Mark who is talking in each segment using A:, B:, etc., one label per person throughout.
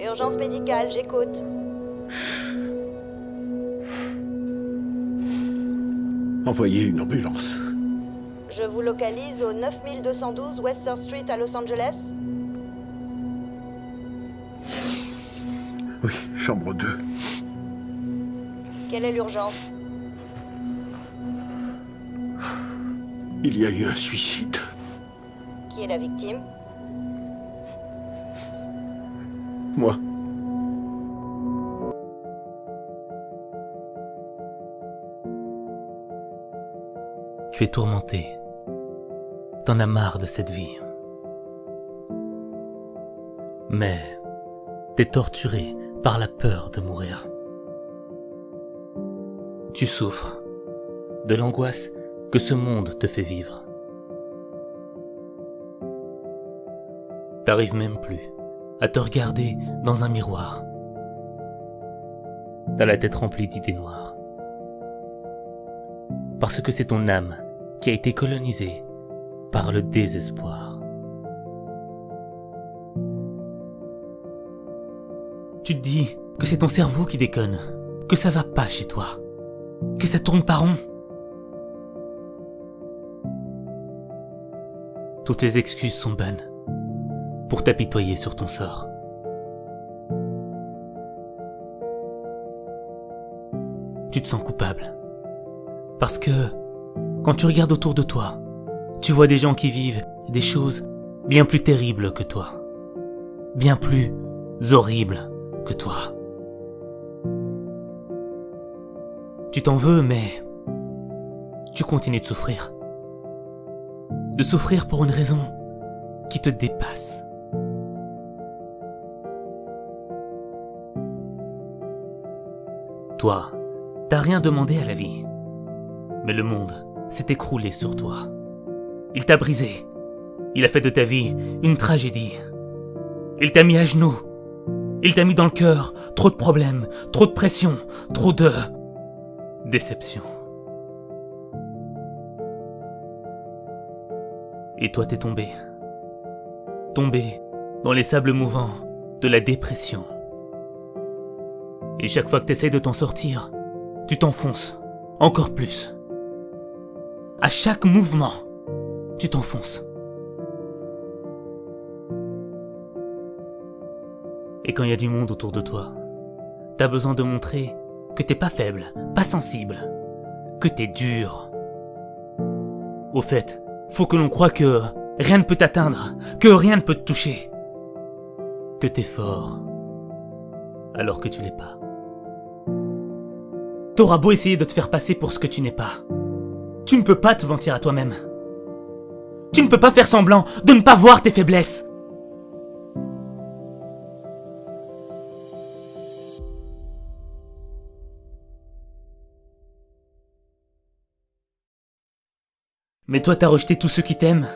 A: Urgence médicale, j'écoute.
B: Envoyez une ambulance.
A: Je vous localise au 9212 West Third Street à Los Angeles.
B: Oui, chambre 2.
A: Quelle est l'urgence?
B: Il y a eu un suicide.
A: Qui est la victime?
B: Moi.
C: Tu es tourmenté. T'en as marre de cette vie. Mais t'es torturé par la peur de mourir. Tu souffres de l'angoisse que ce monde te fait vivre. T'arrives même plus à te regarder dans un miroir. T'as la tête remplie d'idées noires. Parce que c'est ton âme qui a été colonisée par le désespoir. Tu te dis que c'est ton cerveau qui déconne, que ça va pas chez toi, que ça tourne pas rond. Toutes les excuses sont bonnes pour t'apitoyer sur ton sort. Tu te sens coupable. Parce que, quand tu regardes autour de toi, tu vois des gens qui vivent des choses bien plus terribles que toi. Bien plus horribles que toi. Tu t'en veux, mais tu continues de souffrir. De souffrir pour une raison qui te dépasse. Toi, t'as rien demandé à la vie. Mais le monde s'est écroulé sur toi. Il t'a brisé. Il a fait de ta vie une tragédie. Il t'a mis à genoux. Il t'a mis dans le cœur trop de problèmes, trop de pression, trop de déception. Et toi t'es tombé. Tombé dans les sables mouvants de la dépression. Et chaque fois que t'essayes de t'en sortir, tu t'enfonces encore plus. À chaque mouvement, tu t'enfonces. Et quand il y a du monde autour de toi, t'as besoin de montrer que t'es pas faible, pas sensible, que t'es dur. Au fait, faut que l'on croie que rien ne peut t'atteindre, que rien ne peut te toucher. Que t'es fort, alors que tu l'es pas. T'auras beau essayer de te faire passer pour ce que tu n'es pas. Tu ne peux pas te mentir à toi-même. Tu ne peux pas faire semblant de ne pas voir tes faiblesses. Mais toi, t'as rejeté tous ceux qui t'aiment.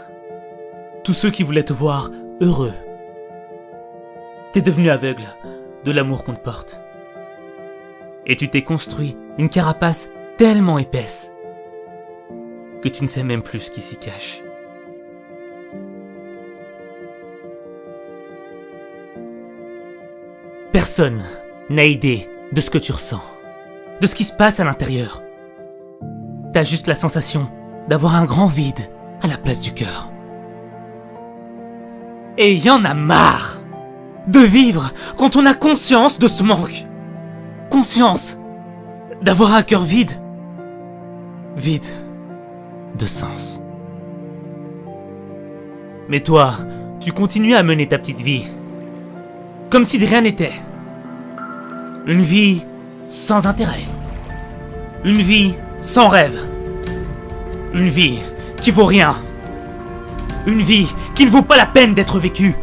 C: Tous ceux qui voulaient te voir heureux. T'es devenu aveugle de l'amour qu'on te porte. Et tu t'es construit une carapace tellement épaisse que tu ne sais même plus ce qui s'y cache. Personne n'a idée de ce que tu ressens, de ce qui se passe à l'intérieur. T'as juste la sensation d'avoir un grand vide à la place du cœur. Et y en a marre de vivre quand on a conscience de ce manque. Conscience d'avoir un cœur vide. Vide de sens. Mais toi, tu continues à mener ta petite vie. Comme si de rien n'était. Une vie sans intérêt. Une vie sans rêve. Une vie qui vaut rien. Une vie qui ne vaut pas la peine d'être vécue.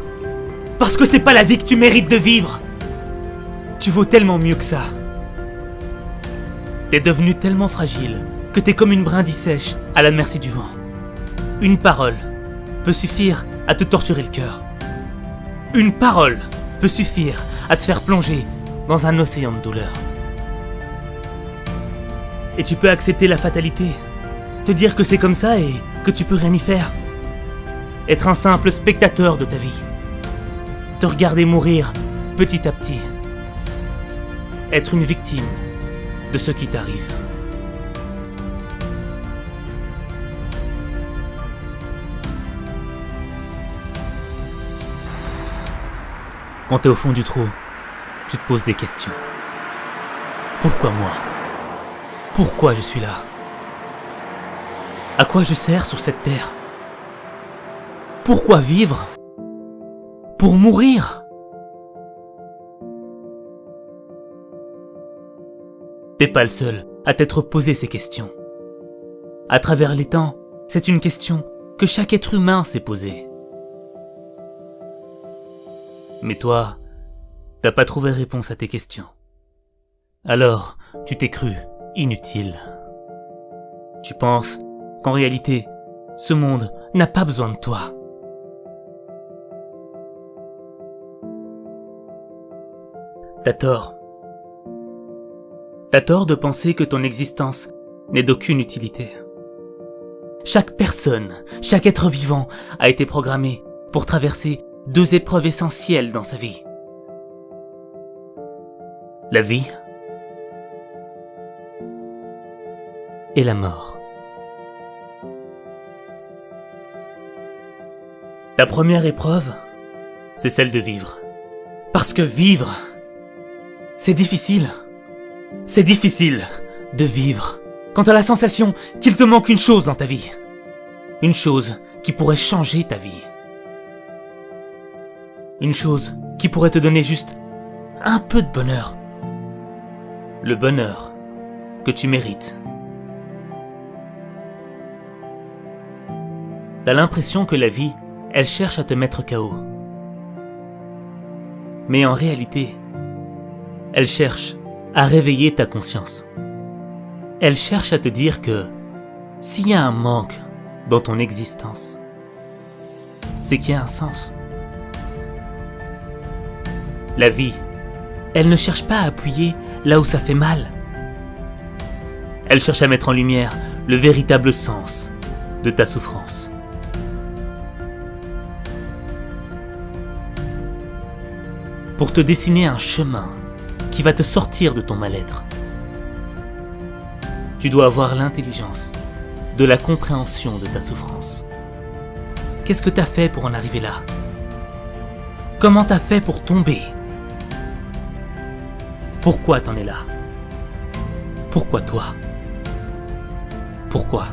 C: Parce que c'est pas la vie que tu mérites de vivre. Tu vaux tellement mieux que ça. T'es devenu tellement fragile que t'es comme une brindille sèche à la merci du vent. Une parole peut suffire à te torturer le cœur. Une parole peut suffire à te faire plonger dans un océan de douleur. Et tu peux accepter la fatalité, te dire que c'est comme ça et que tu peux rien y faire. Être un simple spectateur de ta vie. Te regarder mourir petit à petit, être une victime de ce qui t'arrive. Quand t'es au fond du trou, tu te poses des questions. Pourquoi moi? Pourquoi je suis là? À quoi je sers sur cette terre? Pourquoi vivre? Pour mourir? T'es pas le seul à t'être posé ces questions. À travers les temps, c'est une question que chaque être humain s'est posée. Mais toi, t'as pas trouvé réponse à tes questions. Alors, tu t'es cru inutile. Tu penses qu'en réalité, ce monde n'a pas besoin de toi. T'as tort. T'as tort de penser que ton existence n'est d'aucune utilité. Chaque personne, chaque être vivant a été programmé pour traverser 2 épreuves essentielles dans sa vie. La vie et la mort. Ta première épreuve, c'est celle de vivre. Parce que vivre, c'est difficile. C'est difficile de vivre quand t'as la sensation qu'il te manque une chose dans ta vie. Une chose qui pourrait changer ta vie. Une chose qui pourrait te donner juste un peu de bonheur. Le bonheur que tu mérites. T'as l'impression que la vie, elle cherche à te mettre KO. Mais en réalité, elle cherche à réveiller ta conscience. Elle cherche à te dire que s'il y a un manque dans ton existence, c'est qu'il y a un sens. La vie, elle ne cherche pas à appuyer là où ça fait mal. Elle cherche à mettre en lumière le véritable sens de ta souffrance. Pour te dessiner un chemin qui va te sortir de ton mal-être. Tu dois avoir l'intelligence de la compréhension de ta souffrance. Qu'est-ce que t'as fait pour en arriver là? Comment t'as fait pour tomber? Pourquoi t'en es là? Pourquoi toi? Pourquoi?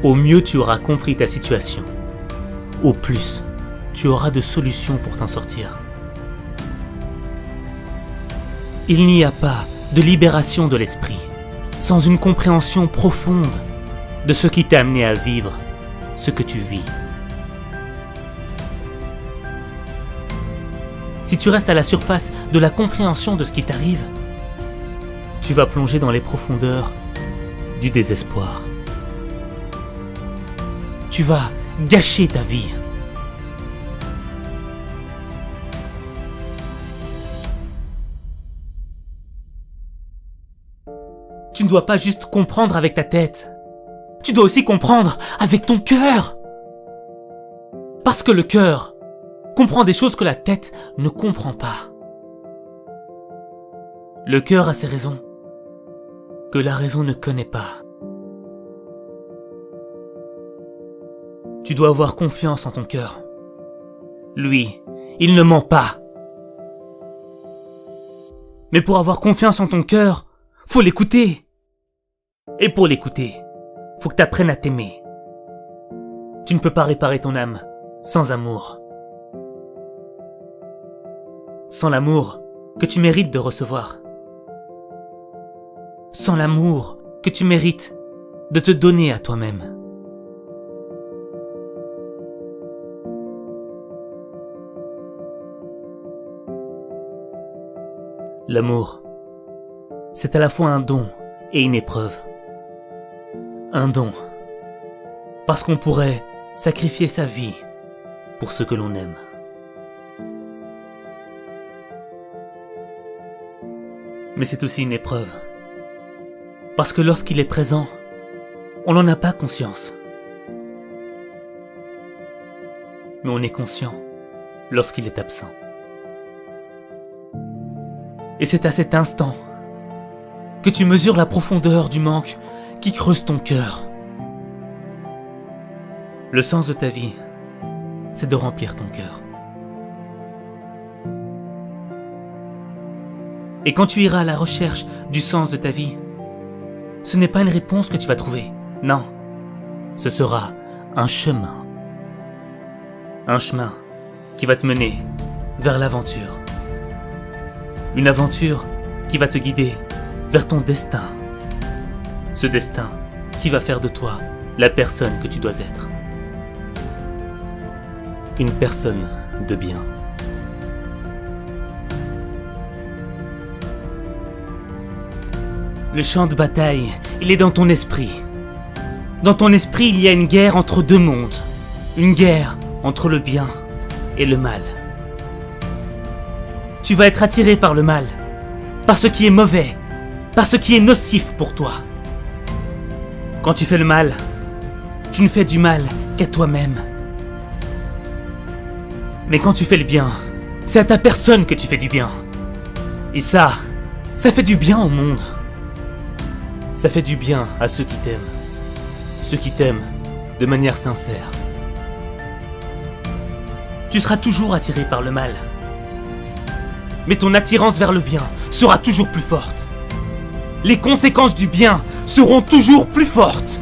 C: Au mieux tu auras compris ta situation. Au plus, tu auras de solutions pour t'en sortir. Il n'y a pas de libération de l'esprit sans une compréhension profonde de ce qui t'a amené à vivre ce que tu vis. Si tu restes à la surface de la compréhension de ce qui t'arrive, tu vas plonger dans les profondeurs du désespoir. Tu vas gâcher ta vie. Tu ne dois pas juste comprendre avec ta tête. Tu dois aussi comprendre avec ton cœur. Parce que le cœur comprend des choses que la tête ne comprend pas. Le cœur a ses raisons que la raison ne connaît pas. Tu dois avoir confiance en ton cœur. Lui, il ne ment pas. Mais pour avoir confiance en ton cœur, faut l'écouter. Et pour l'écouter, faut que tu apprennes à t'aimer. Tu ne peux pas réparer ton âme sans amour. Sans l'amour que tu mérites de recevoir. Sans l'amour que tu mérites de te donner à toi-même. L'amour, c'est à la fois un don et une épreuve. Un don, parce qu'on pourrait sacrifier sa vie pour ce que l'on aime. Mais c'est aussi une épreuve, parce que lorsqu'il est présent, on n'en a pas conscience. Mais on est conscient lorsqu'il est absent. Et c'est à cet instant que tu mesures la profondeur du manque qui creuse ton cœur. Le sens de ta vie, c'est de remplir ton cœur. Et quand tu iras à la recherche du sens de ta vie, ce n'est pas une réponse que tu vas trouver. Non, ce sera un chemin. Un chemin qui va te mener vers l'aventure. Une aventure qui va te guider vers ton destin. Ce destin qui va faire de toi la personne que tu dois être. Une personne de bien. Le champ de bataille, il est dans ton esprit. Dans ton esprit, il y a une guerre entre deux mondes. Une guerre entre le bien et le mal. Tu vas être attiré par le mal, par ce qui est mauvais, par ce qui est nocif pour toi. Quand tu fais le mal, tu ne fais du mal qu'à toi-même. Mais quand tu fais le bien, c'est à ta personne que tu fais du bien. Et ça fait du bien au monde. Ça fait du bien à ceux qui t'aiment. Ceux qui t'aiment de manière sincère. Tu seras toujours attiré par le mal. Mais ton attirance vers le bien sera toujours plus forte. Les conséquences du bien seront toujours plus fortes.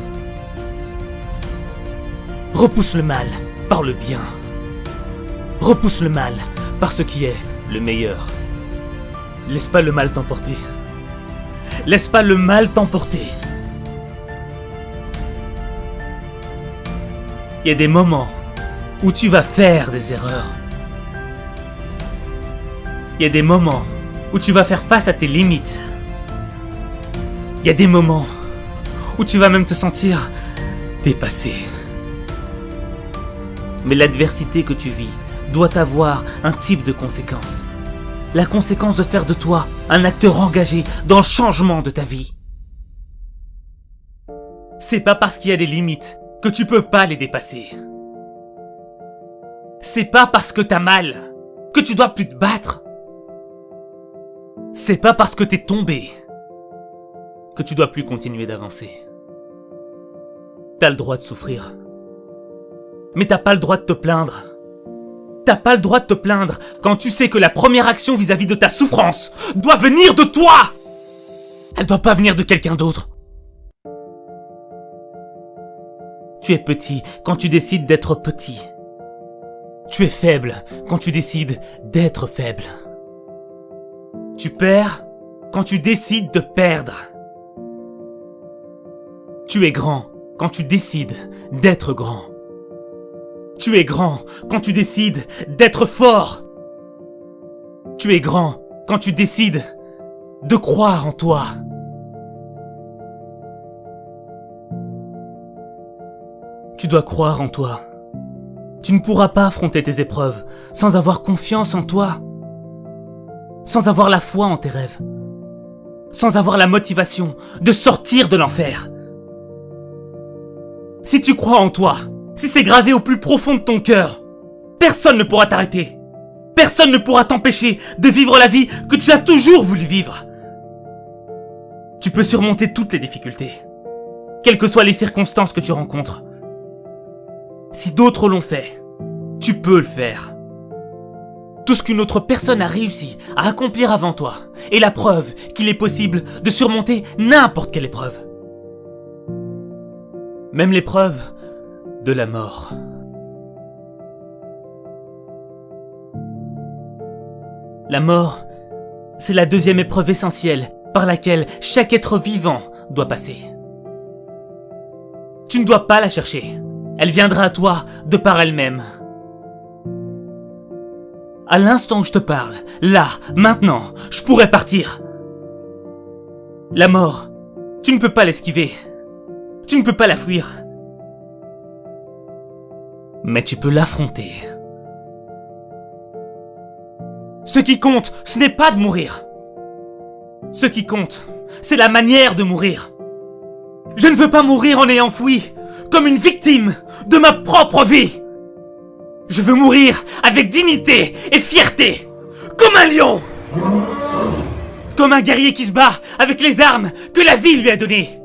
C: Repousse le mal par le bien. Repousse le mal par ce qui est le meilleur. Laisse pas le mal t'emporter. Laisse pas le mal t'emporter. Il y a des moments où tu vas faire des erreurs. Il y a des moments où tu vas faire face à tes limites. Il y a des moments où tu vas même te sentir dépassé. Mais l'adversité que tu vis doit avoir un type de conséquence. La conséquence de faire de toi un acteur engagé dans le changement de ta vie. C'est pas parce qu'il y a des limites que tu peux pas les dépasser. C'est pas parce que t'as mal que tu dois plus te battre. C'est pas parce que t'es tombé que tu dois plus continuer d'avancer. T'as le droit de souffrir. Mais t'as pas le droit de te plaindre. T'as pas le droit de te plaindre quand tu sais que la première action vis-à-vis de ta souffrance doit venir de toi. Elle doit pas venir de quelqu'un d'autre. Tu es petit quand tu décides d'être petit. Tu es faible quand tu décides d'être faible. Tu perds quand tu décides de perdre. Tu es grand quand tu décides d'être grand. Tu es grand quand tu décides d'être fort. Tu es grand quand tu décides de croire en toi. Tu dois croire en toi. Tu ne pourras pas affronter tes épreuves sans avoir confiance en toi. Sans avoir la foi en tes rêves. Sans avoir la motivation de sortir de l'enfer. Si tu crois en toi, si c'est gravé au plus profond de ton cœur, personne ne pourra t'arrêter. Personne ne pourra t'empêcher de vivre la vie que tu as toujours voulu vivre. Tu peux surmonter toutes les difficultés, quelles que soient les circonstances que tu rencontres. Si d'autres l'ont fait, tu peux le faire. Tout ce qu'une autre personne a réussi à accomplir avant toi est la preuve qu'il est possible de surmonter n'importe quelle épreuve. Même l'épreuve de la mort. La mort, c'est la deuxième épreuve essentielle par laquelle chaque être vivant doit passer. Tu ne dois pas la chercher. Elle viendra à toi de par elle-même. À l'instant où je te parle, là, maintenant, je pourrais partir. La mort, tu ne peux pas l'esquiver. Tu ne peux pas la fuir. Mais tu peux l'affronter. Ce qui compte, ce n'est pas de mourir. Ce qui compte, c'est la manière de mourir. Je ne veux pas mourir en ayant fui, comme une victime de ma propre vie. Je veux mourir avec dignité et fierté, comme un lion. Comme un guerrier qui se bat avec les armes que la vie lui a données.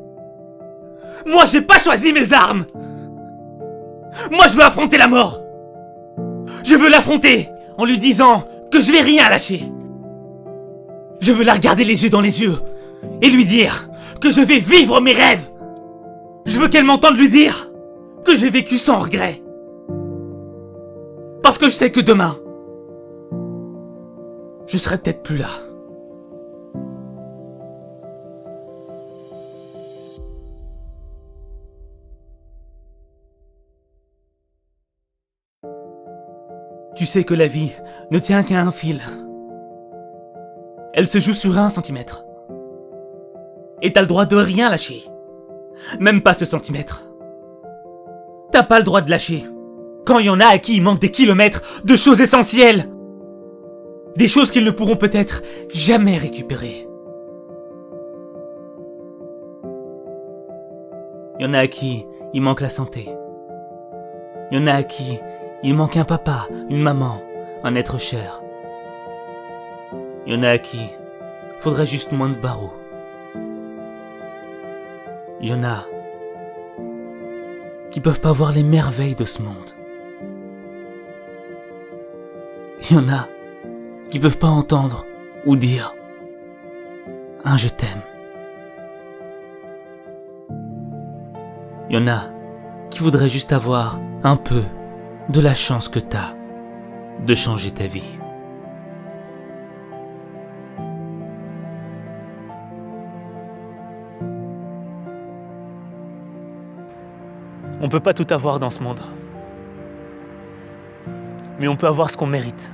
C: Moi, j'ai pas choisi mes armes. Moi, je veux affronter la mort. Je veux l'affronter en lui disant que je vais rien lâcher. Je veux la regarder les yeux dans les yeux et lui dire que je vais vivre mes rêves. Je veux qu'elle m'entende lui dire que j'ai vécu sans regret. Parce que je sais que demain, je serai peut-être plus là. Tu sais que la vie ne tient qu'à un fil. Elle se joue sur 1 centimètre. Et t'as le droit de rien lâcher. Même pas ce centimètre. T'as pas le droit de lâcher. Quand il y en a à qui il manque des kilomètres de choses essentielles. Des choses qu'ils ne pourront peut-être jamais récupérer. Il y en a à qui il manque la santé. Il y en a à qui il manque un papa, une maman, un être cher. Il y en a à qui faudrait juste moins de barreaux. Il y en a qui peuvent pas voir les merveilles de ce monde. Il y en a qui peuvent pas entendre ou dire un je t'aime. Il y en a qui voudraient juste avoir un peu de la chance que t'as de changer ta vie. On peut pas tout avoir dans ce monde. Mais on peut avoir ce qu'on mérite.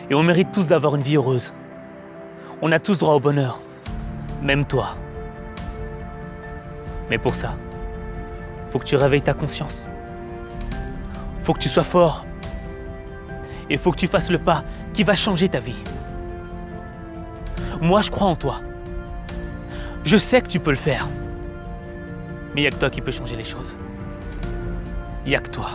C: Et on mérite tous d'avoir une vie heureuse. On a tous droit au bonheur. Même toi. Mais pour ça, faut que tu réveilles ta conscience. Faut que tu sois fort. Et faut que tu fasses le pas qui va changer ta vie. Moi, je crois en toi. Je sais que tu peux le faire. Mais il n'y a que toi qui peux changer les choses. Il n'y a que toi.